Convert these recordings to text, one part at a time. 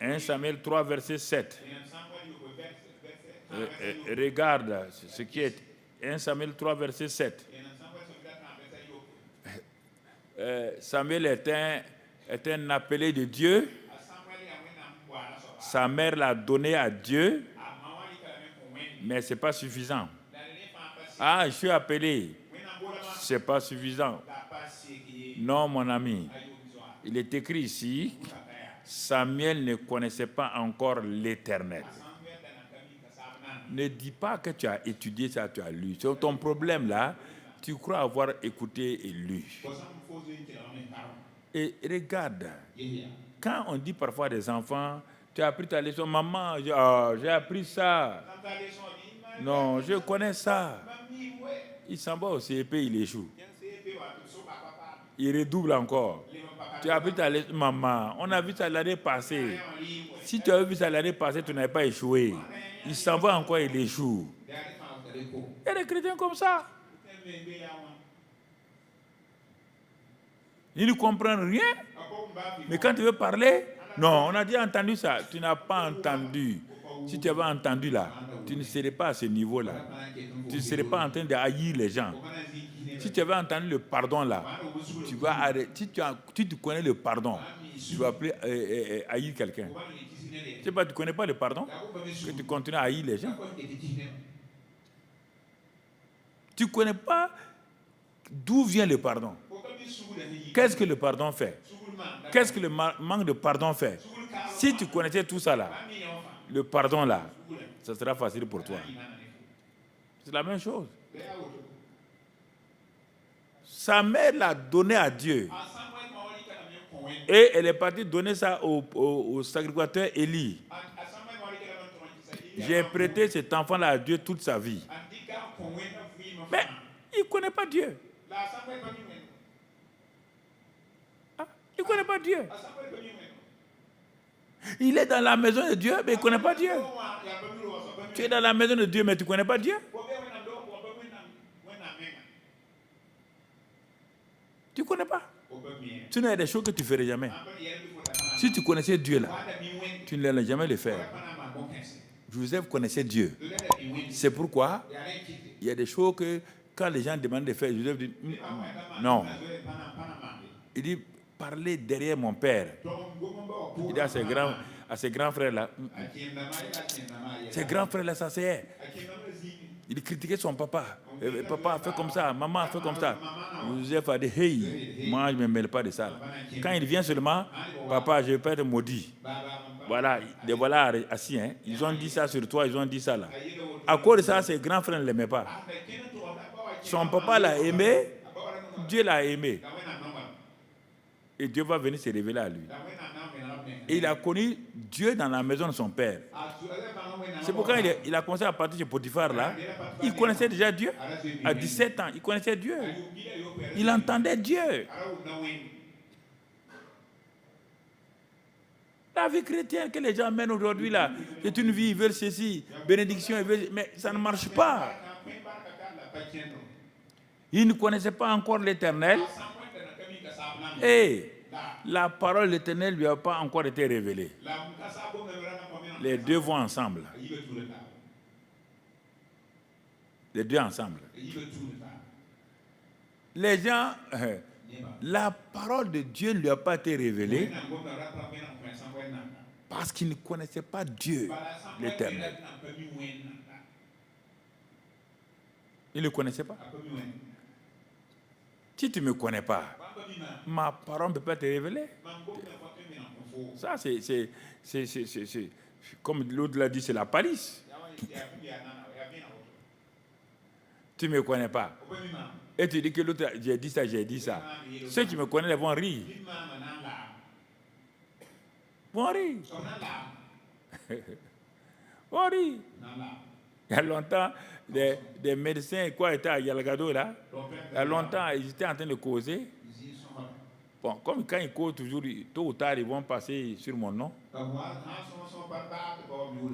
1 Samuel 3, verset 7. Regarde ce qui est 1 Samuel 3, verset 7. Samuel est un appelé de Dieu. Sa mère l'a donné à Dieu, mais ce n'est pas suffisant. Ah, je suis appelé. Ce n'est pas suffisant. Non, mon ami. Il est écrit ici, Samuel ne connaissait pas encore l'Éternel. Ne dis pas que tu as étudié ça, tu as lu. C'est ton problème là, tu crois avoir écouté et lu. Et regarde, quand on dit parfois des enfants, tu as appris ta leçon, maman, j'ai appris ça. Non, je connais ça. Il s'en va au CEP, il échoue. Il redouble encore. Tu as appris ta leçon, maman, on a vu ça l'année passée. Si tu avais vu ça l'année passée, tu n'avais pas échoué. Il s'en va encore, il échoue. Il y a des chrétiens comme ça. Ils ne comprennent rien. Mais quand tu veux parler, non, on a déjà entendu ça. Tu n'as pas entendu. Si tu avais entendu là, tu ne serais pas à ce niveau-là. Tu ne serais pas en train de haïr les gens. Si tu avais entendu le pardon là, tu vas arrêter. Si tu connais le pardon, tu vas plus haïr quelqu'un. Tu sais pas, tu ne connais pas le pardon, que tu continues à haïr les gens. Tu ne connais pas d'où vient le pardon. Qu'est-ce que le pardon fait? Qu'est-ce que le manque de pardon fait? Si tu connaissais tout ça là, le pardon là, ça sera facile pour toi. C'est la même chose. Sa mère l'a donné à Dieu. Et elle est partie donner ça au sacrificateur Élie. J'ai prêté cet enfant-là à Dieu toute sa vie. Mais il ne connaît pas Dieu. Il ne connaît pas Dieu. Il est dans la maison de Dieu, mais il ne connaît pas Dieu. Tu es dans la maison de Dieu, mais tu ne connais pas Dieu. Tu ne connais pas. Sinon, il y a des choses que tu ne ferais jamais. Si tu connaissais Dieu là, tu ne l'allais jamais le faire. Joseph connaissait Dieu. C'est pourquoi il y a des choses que quand les gens demandent de faire, Joseph dit non. Il dit parler derrière mon père. Il dit à ses grands frères là. Ses grands frères là s'asseyaient. Il critiquait son papa. Papa a fait comme ça, maman a fait comme ça. Joseph a dit hey, moi je ne me mêle pas de ça. Là. Quand il vient seulement, papa, je ne vais pas être maudit. Voilà, les voilà assis. Hein. Ils ont dit ça sur toi, ils ont dit ça là. À cause de ça, ses grands frères ne l'aimaient pas. Son papa l'a aimé, Dieu l'a aimé. Et Dieu va venir se révéler à lui. Et il a connu Dieu dans la maison de son père. C'est pourquoi il a commencé à partir de Potiphar là. Il connaissait déjà Dieu. À 17 ans, il connaissait Dieu. Il entendait Dieu. La vie chrétienne que les gens mènent aujourd'hui là, c'est une vie, ils veulent ceci, bénédiction, mais ça ne marche pas. Ils ne connaissaient pas encore l'Éternel. Et la parole de l'Éternel ne lui a pas encore été révélée. Les deux vont ensemble. Les deux ensemble. Les gens, la parole de Dieu ne lui a pas été révélée parce qu'ils ne connaissaient pas Dieu, l'Éternel. Ils ne le connaissaient pas. Si tu ne me connais pas, ma parole ne peut pas te révéler. Ça, c'est comme l'autre l'a dit, c'est la palisse. Tu ne me connais pas. Et tu dis que l'autre, j'ai dit ça, j'ai dit ça. Ceux qui me connaissent vont rire. Vont rire. Vont rire. Il y a longtemps, des médecins étaient à Yalgado là. Il y a longtemps, ils étaient en train de causer. Bon, comme quand ils causent toujours, tôt ou tard, ils vont passer sur mon nom.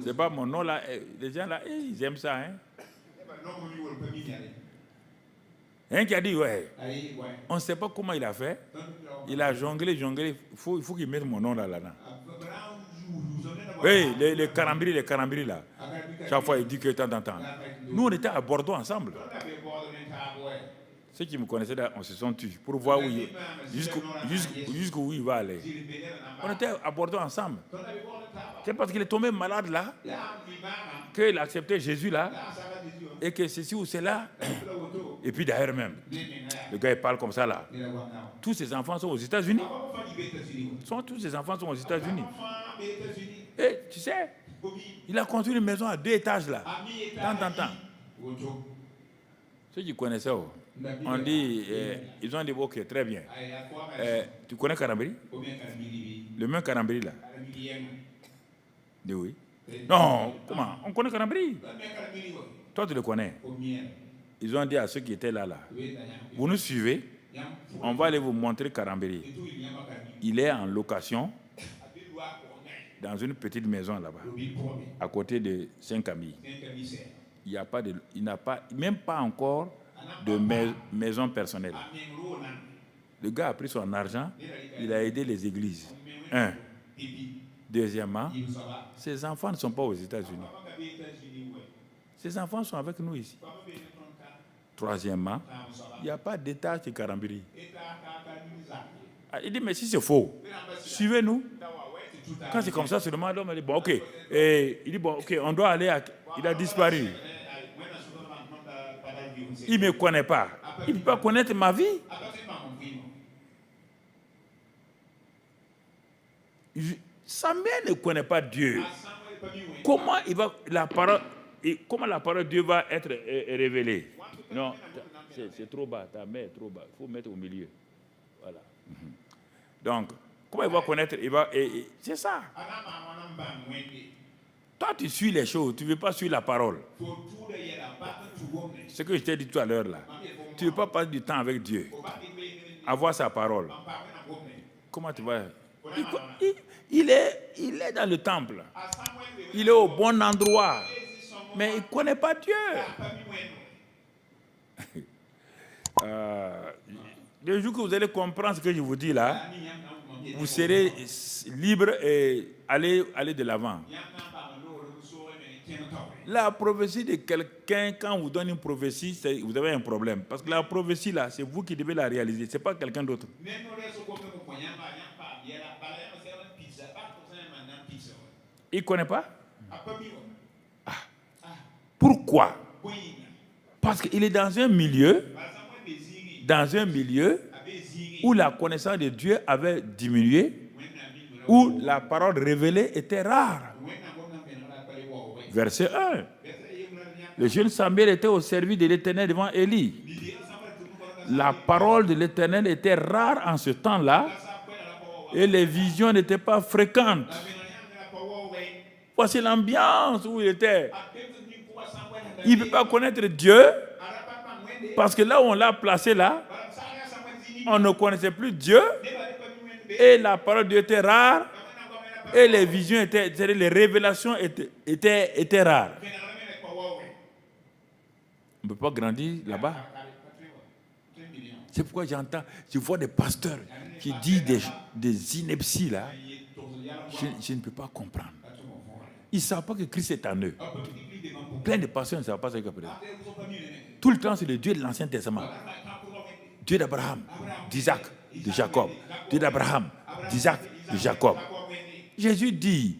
C'est pas mon nom là. Les gens là, ils aiment ça. Hein? Un qui a dit, ouais, on ne sait pas comment il a fait. Il a jonglé. Il faut qu'il mette mon nom là-dedans. Oui, les carambris là. Chaque fois, il dit que tant. Nous, on était à Bordeaux ensemble. Ceux qui me connaissaient, là, on se sont tus pour voir jusqu'où il va aller. On était à Bordeaux ensemble. C'est parce qu'il est tombé malade là, qu'il a accepté Jésus là, et que ceci ou cela. Et puis d'ailleurs même, le gars il parle comme ça là. Tous ses enfants sont aux États-Unis. Tous ses enfants sont aux États-Unis. Et tu sais, il a construit une maison à 2 étages là. Tant. Ceux qui connaissaient, on dit, ils ont dit, ok, très bien. Tu connais Karambiri? Le même Karambiri là? Oui. Non, comment? On connaît Karambiri. Toi, tu le connais. Ils ont dit à ceux qui étaient là, vous nous suivez, on va aller vous montrer Karambiri. Il est en location dans une petite maison là-bas, à côté de Saint-Camille. Il n'a pas, même pas encore de maison personnelle. Le gars a pris son argent, il a aidé les églises. Un. Deuxièmement, ses enfants ne sont pas aux États-Unis. Ses enfants sont avec nous ici. Troisièmement, il n'y a pas d'État chez Karambiri. Il dit, mais si c'est faux, suivez-nous. Quand c'est comme ça, seulement l'homme dit, bon, ok. Et il dit, bon, ok, on doit aller Il a disparu. Il ne me connaît pas. Il ne peut pas connaître ma vie. Samuel ne connaît pas Dieu. Comment la parole de Dieu va être révélée? Non, c'est trop bas. Ta main est trop bas. Il faut mettre au milieu. Voilà. Donc, comment il va connaître? C'est ça. Toi, tu suis les choses. Tu ne veux pas suivre la parole. Ce que je t'ai dit tout à l'heure là. Tu ne veux pas passer du temps avec Dieu. Avoir sa parole. Comment tu vas? Il est dans le temple. Il est au bon endroit. Mais il ne connaît pas Dieu. Le jour que vous allez comprendre ce que je vous dis là, vous serez libre et aller de l'avant. La prophétie de quelqu'un, quand on vous donne une prophétie, vous avez un problème. Parce que la prophétie là, c'est vous qui devez la réaliser, ce n'est pas quelqu'un d'autre. Il ne connaît pas? Pourquoi? Parce qu'il est dans un milieu où la connaissance de Dieu avait diminué, où la parole révélée était rare. Verset 1. Le jeune Samuel était au service de l'Éternel devant Élie. La parole de l'Éternel était rare en ce temps-là et les visions n'étaient pas fréquentes. Voici l'ambiance où il était. Il ne peut pas connaître Dieu parce que là où on l'a placé là, on ne connaissait plus Dieu et la parole de Dieu était rare et les visions les révélations étaient rares. On ne peut pas grandir là-bas. C'est pourquoi je vois des pasteurs qui disent des inepties là. Je ne peux pas comprendre. Ils ne savent pas que Christ est en eux. Plein de pasteurs ne savent pas ce qu'il y a. Tout le temps, c'est le Dieu de l'Ancien Testament. Dieu d'Abraham, d'Isaac, de Jacob. Dieu d'Abraham, d'Isaac, de Jacob. Jésus dit,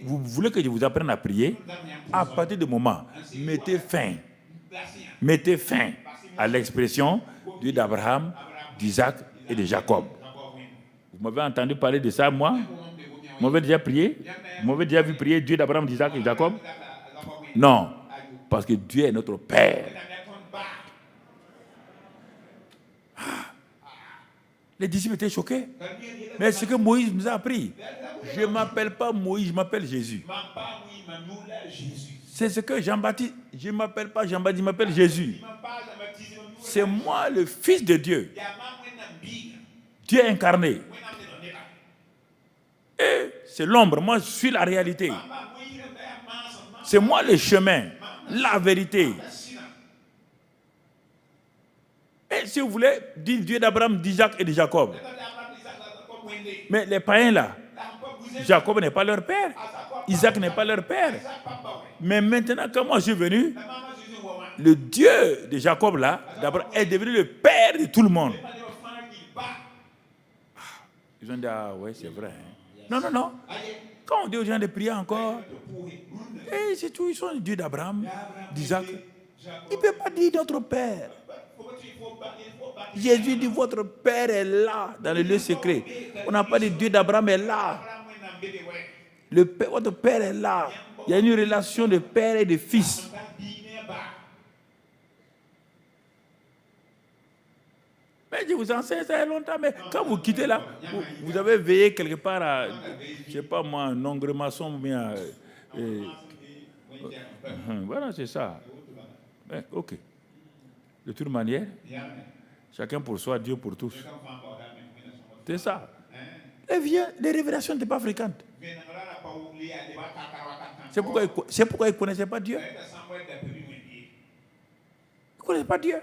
vous voulez que je vous apprenne à prier? À partir du moment, mettez fin à l'expression Dieu d'Abraham, d'Isaac et de Jacob. Vous m'avez entendu parler de ça, moi? Vous m'avez déjà prié? Vous m'avez déjà vu prier Dieu d'Abraham, d'Isaac et de Jacob? Non, parce que Dieu est notre Père. Les disciples étaient choqués. Mais ce que Moïse nous a appris, je ne m'appelle pas Moïse, je m'appelle Jésus. C'est ce que Jean-Baptiste, je ne m'appelle pas Jean-Baptiste, je m'appelle Jésus. C'est moi le Fils de Dieu. Dieu incarné. Et c'est l'ombre, moi je suis la réalité. C'est moi le chemin, la vérité. Et si vous voulez, dire Dieu d'Abraham, d'Isaac et de Jacob. Mais les païens là, Jacob n'est pas leur père. Isaac n'est pas leur père. Mais maintenant, quand moi je suis venu, le Dieu de Jacob là, d'abord, est devenu le père de tout le monde. Ils ont dit, ah ouais, c'est vrai. Non, non, non. Quand on dit aux gens de prier encore, c'est tout, ils sont le Dieu d'Abraham, d'Isaac. Il ne peut pas dire notre père. Jésus dit, votre père est là, dans le lieu secret. On n'a pas dit Dieu d'Abraham est là. Votre père est là. Il y a une relation de père et de fils. Mais je vous enseigne ça il y a longtemps, mais quand vous quittez là, vous avez veillé quelque part à, je ne sais pas moi, un ongre maçon ou bien... voilà, c'est ça. Ok. De toute manière, chacun pour soi, Dieu pour tous. C'est ça. Les révélations n'étaient pas fréquentes. C'est pourquoi ils ne connaissaient pas Dieu. Ils ne connaissaient pas Dieu.